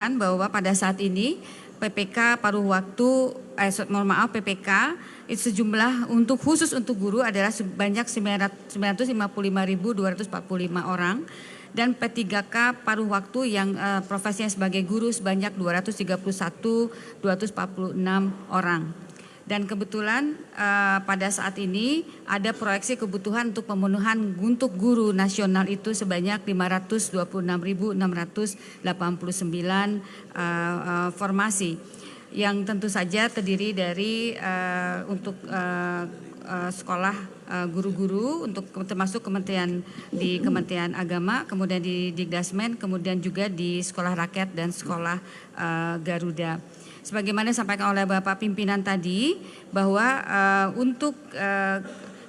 bahwa pada saat ini PPK paruh waktu, PPK itu sejumlah khusus untuk guru adalah sebanyak 955.245 orang dan P3K paruh waktu yang profesinya sebagai guru sebanyak 231.246 orang. Dan kebetulan pada saat ini ada proyeksi kebutuhan untuk pemenuhan untuk guru nasional itu sebanyak 526.689 formasi yang tentu saja terdiri dari untuk sekolah guru-guru untuk termasuk di Kementerian Agama, kemudian di Dikdasmen, kemudian juga di sekolah rakyat dan sekolah Garuda. Sebagaimana disampaikan oleh Bapak pimpinan tadi bahwa untuk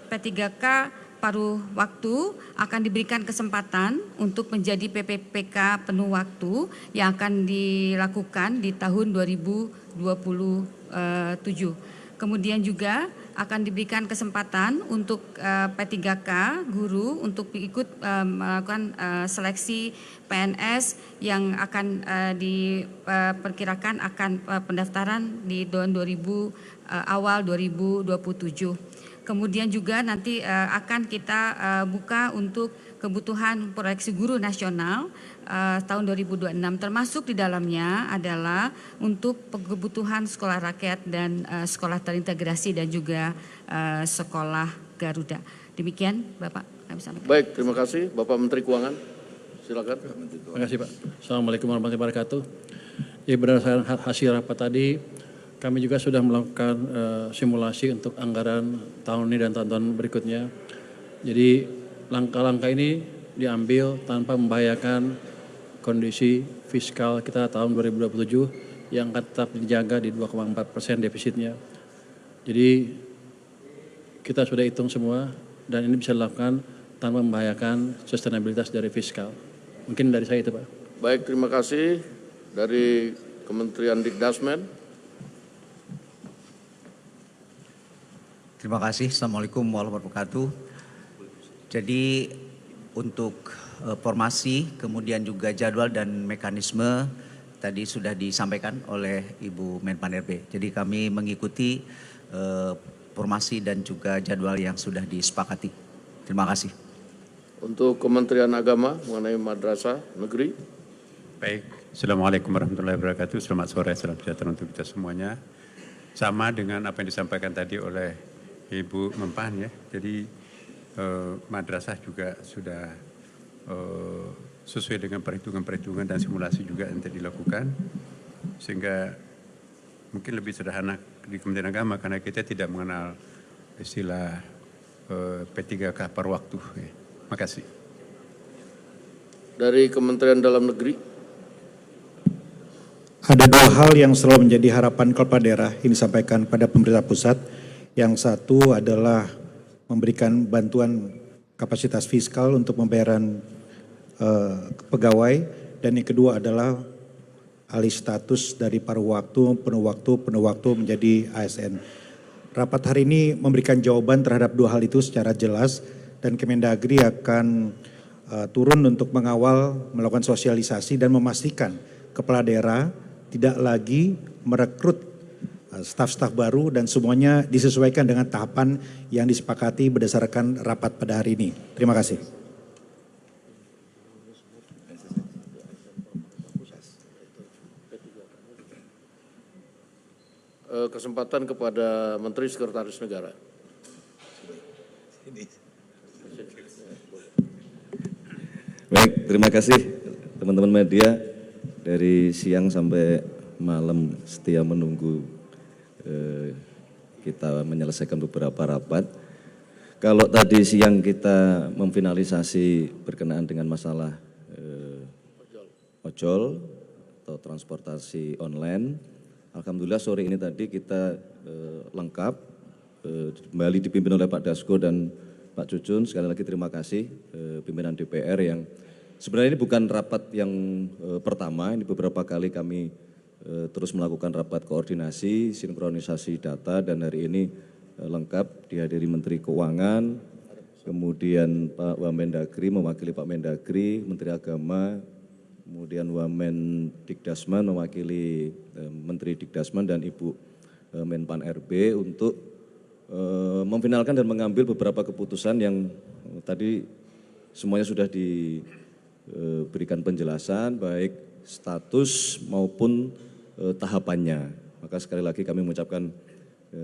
P3K paruh waktu akan diberikan kesempatan untuk menjadi PPPK penuh waktu yang akan dilakukan di tahun 2027. Kemudian juga akan diberikan kesempatan untuk P3K guru untuk ikut melakukan seleksi PNS yang akan diperkirakan akan pendaftaran di tahun awal 2027. Kemudian juga nanti akan kita buka untuk kebutuhan proyeksi guru nasional tahun 2026, termasuk di dalamnya adalah untuk kebutuhan sekolah rakyat dan sekolah terintegrasi dan juga sekolah Garuda. Demikian Bapak kami sampaikan. Baik, terima kasih Bapak Menteri Keuangan. Silakan. Terima kasih Pak. Assalamualaikum warahmatullahi wabarakatuh. Ya, berdasarkan hasil rapat tadi, kami juga sudah melakukan simulasi untuk anggaran tahun ini dan tahun-tahun berikutnya. Jadi langkah-langkah ini diambil tanpa membahayakan kondisi fiskal kita tahun 2027 yang akan tetap dijaga di 2,4% defisitnya. Jadi kita sudah hitung semua dan ini bisa dilakukan tanpa membahayakan sustainabilitas dari fiskal. Mungkin dari saya itu Pak. Baik, terima kasih. Dari Kementerian Dikdasmen. Terima kasih. Assalamualaikum warahmatullahi wabarakatuh. Jadi untuk formasi, kemudian juga jadwal dan mekanisme tadi sudah disampaikan oleh Ibu Menpan RB. Jadi kami mengikuti formasi dan juga jadwal yang sudah disepakati. Terima kasih. Untuk Kementerian Agama mengenai madrasah negeri. Baik, Assalamualaikum warahmatullahi wabarakatuh. Selamat sore, salam sejahtera untuk kita semuanya. Sama dengan apa yang disampaikan tadi oleh Ibu Menpan ya. Jadi madrasah juga sudah sesuai dengan perhitungan-perhitungan dan simulasi juga yang telah dilakukan. Sehingga mungkin lebih sederhana di Kementerian Agama karena kita tidak mengenal istilah P3K per waktu. Ya. Terima kasih. Dari Kementerian Dalam Negeri. Ada dua hal yang selalu menjadi harapan kepala daerah yang disampaikan pada pemerintah pusat. Yang satu adalah memberikan bantuan kapasitas fiskal untuk pembayaran pegawai. Dan yang kedua adalah alih status dari paruh waktu, penuh waktu menjadi ASN. Rapat hari ini memberikan jawaban terhadap dua hal itu secara jelas dan Kemendagri akan turun untuk mengawal, melakukan sosialisasi dan memastikan kepala daerah tidak lagi merekrut staf-staf baru dan semuanya disesuaikan dengan tahapan yang disepakati berdasarkan rapat pada hari ini. Terima kasih. Kesempatan kepada Menteri Sekretaris Negara. Baik, terima kasih teman-teman media dari siang sampai malam setia menunggu kita menyelesaikan beberapa rapat. Kalau tadi siang kita memfinalisasi berkenaan dengan masalah ojol atau transportasi online, alhamdulillah sore ini tadi kita lengkap, kembali dipimpin oleh Pak Dasko dan Pak Cucun. Sekali lagi terima kasih pimpinan DPR yang sebenarnya ini bukan rapat yang pertama, ini beberapa kali kami terus melakukan rapat koordinasi, sinkronisasi data dan hari ini lengkap dihadiri Menteri Keuangan, kemudian Pak Wamendagri mewakili Pak Mendagri, Menteri Agama kemudian Wamen Dikdasman mewakili Menteri Dikdasman dan Ibu Menpan RB untuk memfinalkan dan mengambil beberapa keputusan yang tadi semuanya sudah diberikan penjelasan baik status maupun tahapannya. Maka sekali lagi kami mengucapkan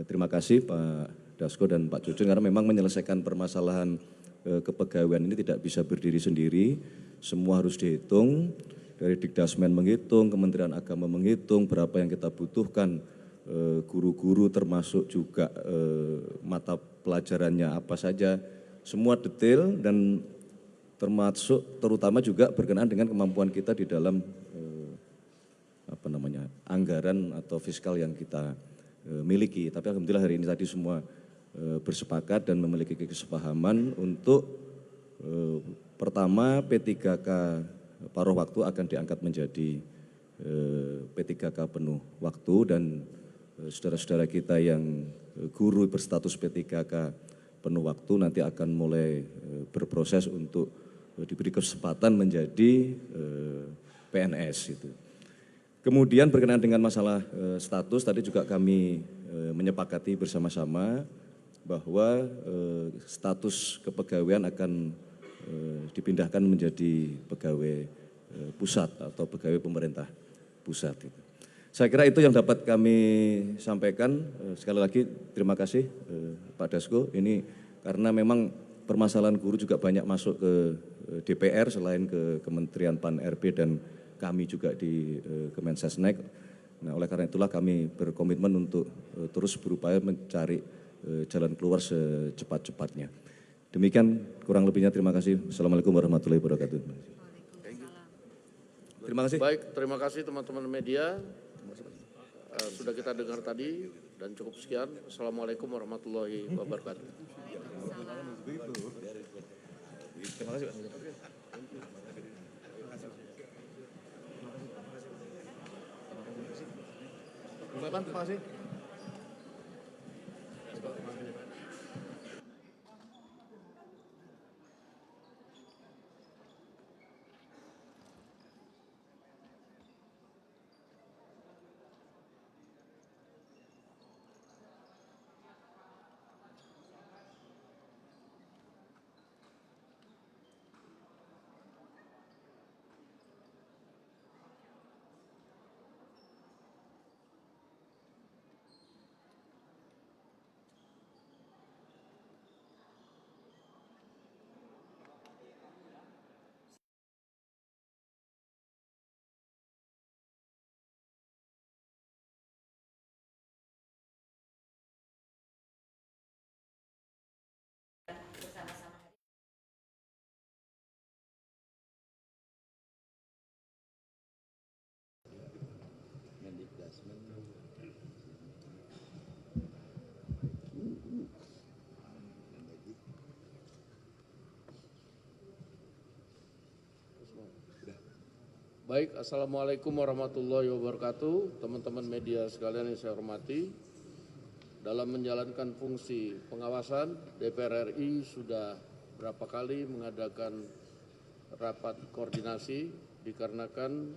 terima kasih Pak Dasko dan Pak Cucun karena memang menyelesaikan permasalahan kepegawaian ini tidak bisa berdiri sendiri, semua harus dihitung, dari Dikdasmen menghitung, Kementerian Agama menghitung berapa yang kita butuhkan, guru-guru termasuk juga mata pelajarannya apa saja, semua detail dan termasuk terutama juga berkenaan dengan kemampuan kita di dalam anggaran atau fiskal yang kita miliki. Tapi alhamdulillah hari ini tadi semua bersepakat dan memiliki kesepahaman untuk pertama P3K paruh waktu akan diangkat menjadi P3K penuh waktu dan saudara-saudara kita yang guru berstatus P3K penuh waktu nanti akan mulai berproses untuk diberi kesempatan menjadi PNS itu. Kemudian berkenaan dengan masalah status tadi juga kami menyepakati bersama-sama bahwa status kepegawaian akan dipindahkan menjadi pegawai pusat atau pegawai pemerintah pusat itu. Saya kira itu yang dapat kami sampaikan. Sekali lagi terima kasih Pak Dasko. Ini karena memang permasalahan guru juga banyak masuk ke DPR selain ke Kementerian Pan RB dan kami juga di Kemensesnek. Nah, oleh karena itulah kami berkomitmen untuk terus berupaya mencari jalan keluar secepat-cepatnya. Demikian kurang lebihnya, terima kasih. Assalamualaikum warahmatullahi wabarakatuh. Terima kasih. Baik, terima kasih teman-teman media. Sudah kita dengar tadi dan cukup sekian. Assalamualaikum warahmatullahi wabarakatuh. Terima kasih, Pak. Terima kasih. Baik, Assalamualaikum warahmatullahi wabarakatuh. Teman-teman media sekalian yang saya hormati, dalam menjalankan fungsi pengawasan, DPR RI sudah berapa kali mengadakan rapat koordinasi dikarenakan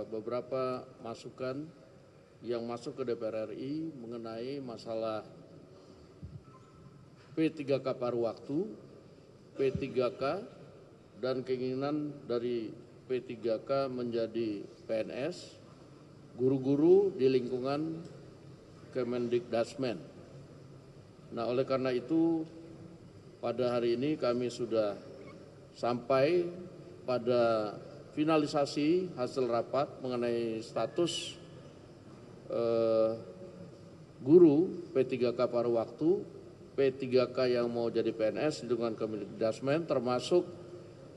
beberapa masukan yang masuk ke DPR RI mengenai masalah P3K paruh waktu, P3K, dan keinginan dari P3K menjadi PNS, guru-guru di lingkungan Kemendikdasmen. Nah, oleh karena itu pada hari ini kami sudah sampai pada finalisasi hasil rapat mengenai status guru P3K paruh waktu, P3K yang mau jadi PNS di lingkungan Kemendikdasmen termasuk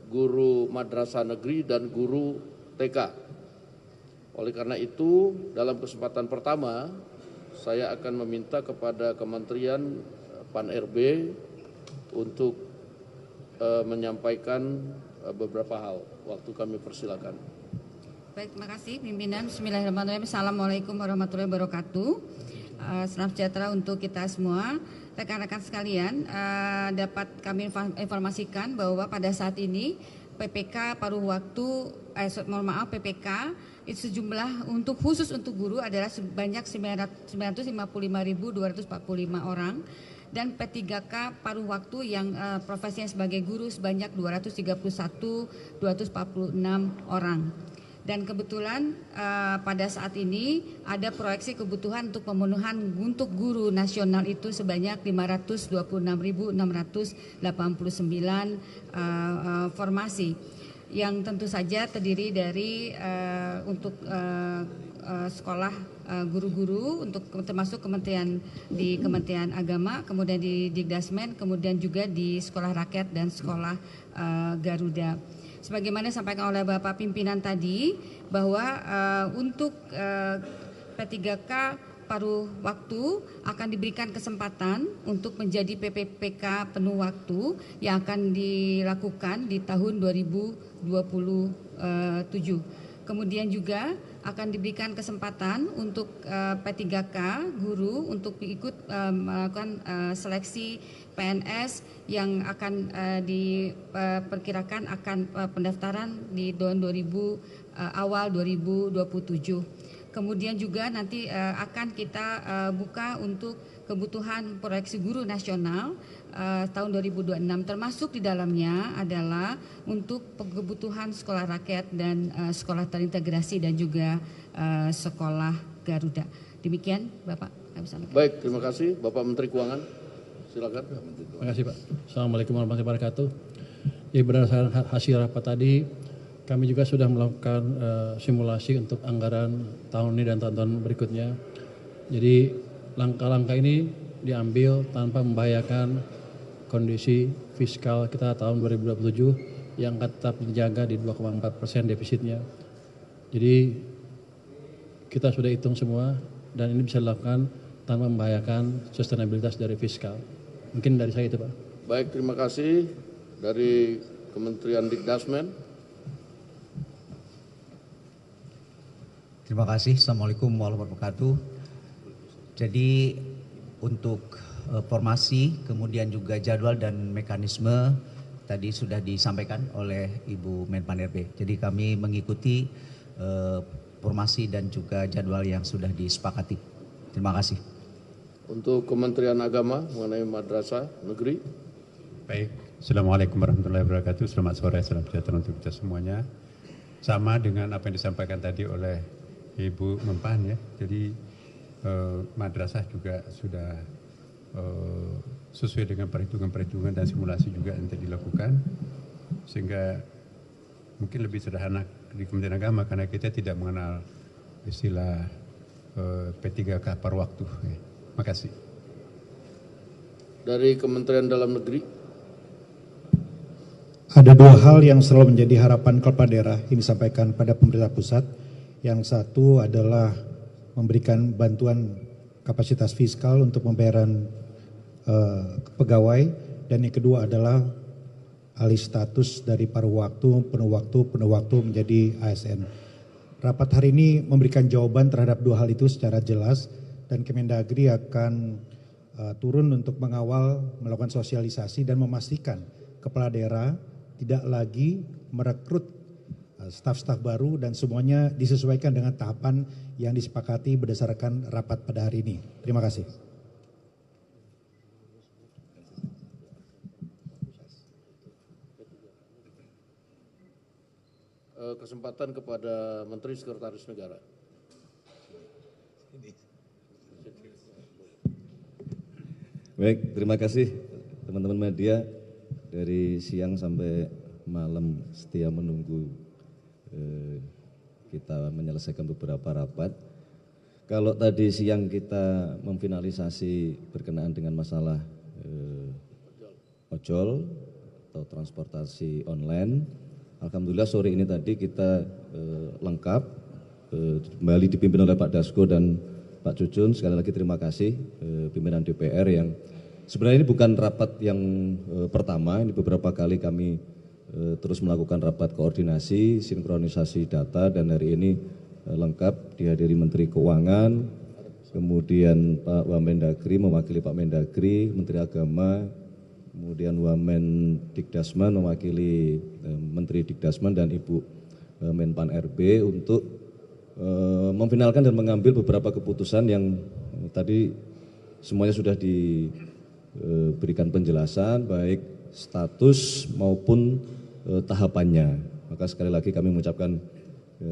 guru madrasah negeri dan guru TK. Oleh karena itu, dalam kesempatan pertama, saya akan meminta kepada Kementerian Pan RB untuk menyampaikan beberapa hal. Waktu kami persilakan. Baik, terima kasih pimpinan. Bismillahirrahmanirrahim. Assalamualaikum warahmatullahi wabarakatuh. Salam sejahtera untuk kita semua. Rekan-rekan sekalian, dapat kami informasikan bahwa pada saat ini PPK paruh waktu, PPK itu sejumlah khusus untuk guru adalah sebanyak 955.245 orang, dan P3K paruh waktu yang profesinya sebagai guru sebanyak 231.246 orang. Dan kebetulan pada saat ini ada proyeksi kebutuhan untuk pemenuhan untuk guru nasional itu sebanyak 526.689 formasi, yang tentu saja terdiri dari untuk sekolah guru-guru untuk termasuk di Kementerian Agama, kemudian di Dikdasmen, kemudian juga di sekolah rakyat dan sekolah Garuda. Sebagaimana disampaikan oleh Bapak pimpinan tadi, bahwa untuk P3K paruh waktu akan diberikan kesempatan untuk menjadi PPPK penuh waktu yang akan dilakukan di tahun 2027. Kemudian juga akan diberikan kesempatan untuk P3K guru untuk ikut melakukan seleksi PNS yang akan diperkirakan akan pendaftaran di tahun awal 2027. Kemudian juga nanti akan kita buka untuk kebutuhan proyeksi guru nasional tahun 2026, termasuk di dalamnya adalah untuk kebutuhan sekolah rakyat dan sekolah terintegrasi dan juga sekolah Garuda. Demikian Bapak. Baik, terima kasih Bapak Menteri Keuangan. Silakan. Terima kasih Pak. Assalamualaikum warahmatullahi wabarakatuh. Ya, berdasarkan hasil rapat tadi, kami juga sudah melakukan simulasi untuk anggaran tahun ini dan tahun-tahun berikutnya. Jadi langkah-langkah ini diambil tanpa membahayakan kondisi fiskal kita tahun 2027 yang akan tetap dijaga di 2,4% defisitnya. Jadi kita sudah hitung semua dan ini bisa dilakukan tanpa membahayakan sustainabilitas dari fiskal. Mungkin dari saya itu Pak. Baik, terima kasih. Dari Kementerian Dikdasmen. Terima kasih. Assalamualaikum warahmatullahi wabarakatuh. Jadi untuk formasi, kemudian juga jadwal dan mekanisme tadi sudah disampaikan oleh Ibu Menpan RB. Jadi kami mengikuti formasi dan juga jadwal yang sudah disepakati. Terima kasih. Untuk Kementerian Agama mengenai madrasah negeri. Baik, Assalamualaikum warahmatullahi wabarakatuh. Selamat sore, salam sejahtera untuk kita semuanya. Sama dengan apa yang disampaikan tadi oleh Ibu Menpan ya. Jadi madrasah juga sudah sesuai dengan perhitungan-perhitungan dan simulasi juga yang dilakukan, sehingga mungkin lebih sederhana di Kementerian Agama karena kita tidak mengenal istilah P3K per waktu. Terima kasih. Dari Kementerian Dalam Negeri. Ada dua hal yang selalu menjadi harapan kepala daerah yang disampaikan pada pemerintah pusat. Yang satu adalah memberikan bantuan kapasitas fiskal untuk pembayaran pegawai, dan yang kedua adalah alih status dari paruh waktu, penuh waktu menjadi ASN. Rapat hari ini memberikan jawaban terhadap dua hal itu secara jelas, dan Kemendagri akan turun untuk mengawal, melakukan sosialisasi dan memastikan kepala daerah tidak lagi merekrut staf-staf baru dan semuanya disesuaikan dengan tahapan yang disepakati berdasarkan rapat pada hari ini. Terima kasih. Kesempatan kepada Menteri Sekretaris Negara. Baik, terima kasih teman-teman media dari siang sampai malam setia menunggu kita menyelesaikan beberapa rapat. Kalau tadi siang kita memfinalisasi berkenaan dengan masalah ojol atau transportasi online, alhamdulillah sore ini tadi kita lengkap, kembali dipimpin oleh Pak Dasko dan Pak Cucun. Sekali lagi terima kasih pimpinan DPR yang sebenarnya ini bukan rapat yang pertama, ini beberapa kali kami terus melakukan rapat koordinasi, sinkronisasi data, dan hari ini lengkap dihadiri Menteri Keuangan, kemudian Pak Wamendagri mewakili Pak Mendagri, Menteri Agama, kemudian Wamen Dikdasman mewakili Menteri Dikdasman dan Ibu Menpan RB untuk memfinalkan dan mengambil beberapa keputusan yang tadi semuanya sudah diberikan penjelasan baik status maupun tahapannya. Maka sekali lagi kami mengucapkan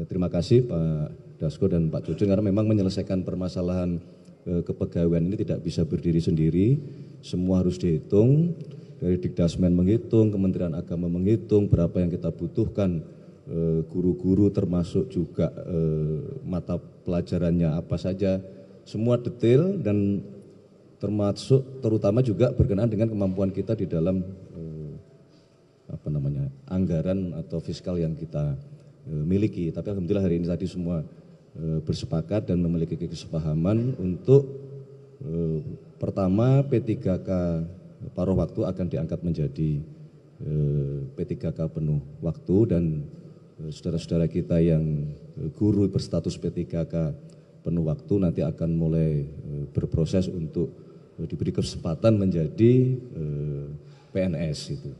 terima kasih Pak Dasko dan Pak Cucun karena memang menyelesaikan permasalahan kepegawaian ini tidak bisa berdiri sendiri, semua harus dihitung, dari Dikdasmen menghitung, Kementerian Agama menghitung berapa yang kita butuhkan, guru-guru termasuk juga mata pelajarannya apa saja, semua detail dan termasuk terutama juga berkenaan dengan kemampuan kita di dalam anggaran atau fiskal yang kita miliki. Tapi alhamdulillah hari ini tadi semua bersepakat dan memiliki kesepahaman untuk pertama P3K paruh waktu akan diangkat menjadi P3K penuh waktu dan saudara-saudara kita yang guru berstatus P3K penuh waktu nanti akan mulai berproses untuk diberi kesempatan menjadi PNS itu.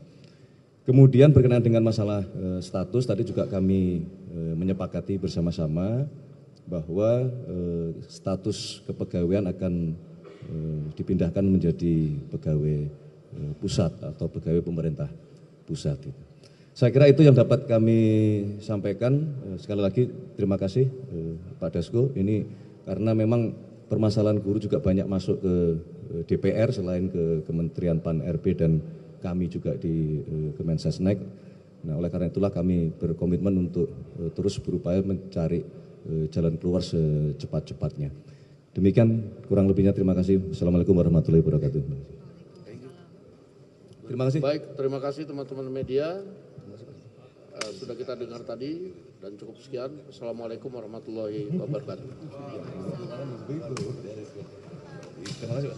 Kemudian berkenaan dengan masalah status tadi juga kami menyepakati bersama-sama bahwa status kepegawaian akan dipindahkan menjadi pegawai pusat atau pegawai pemerintah pusat. Saya kira itu yang dapat kami sampaikan. Sekali lagi terima kasih Pak Dasko. Ini karena memang permasalahan guru juga banyak masuk ke DPR selain ke Kementerian Pan RB dan kami juga di Kemensesnek. Nah, oleh karena itulah kami berkomitmen untuk terus berupaya mencari jalan keluar secepat-cepatnya. Demikian kurang lebihnya, terima kasih. Assalamualaikum warahmatullahi wabarakatuh. Terima kasih. Baik, terima kasih teman-teman media. Sudah kita dengar tadi dan cukup sekian. Assalamualaikum warahmatullahi wabarakatuh. Terima kasih.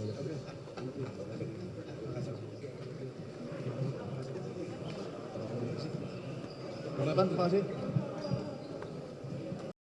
Terima kasih.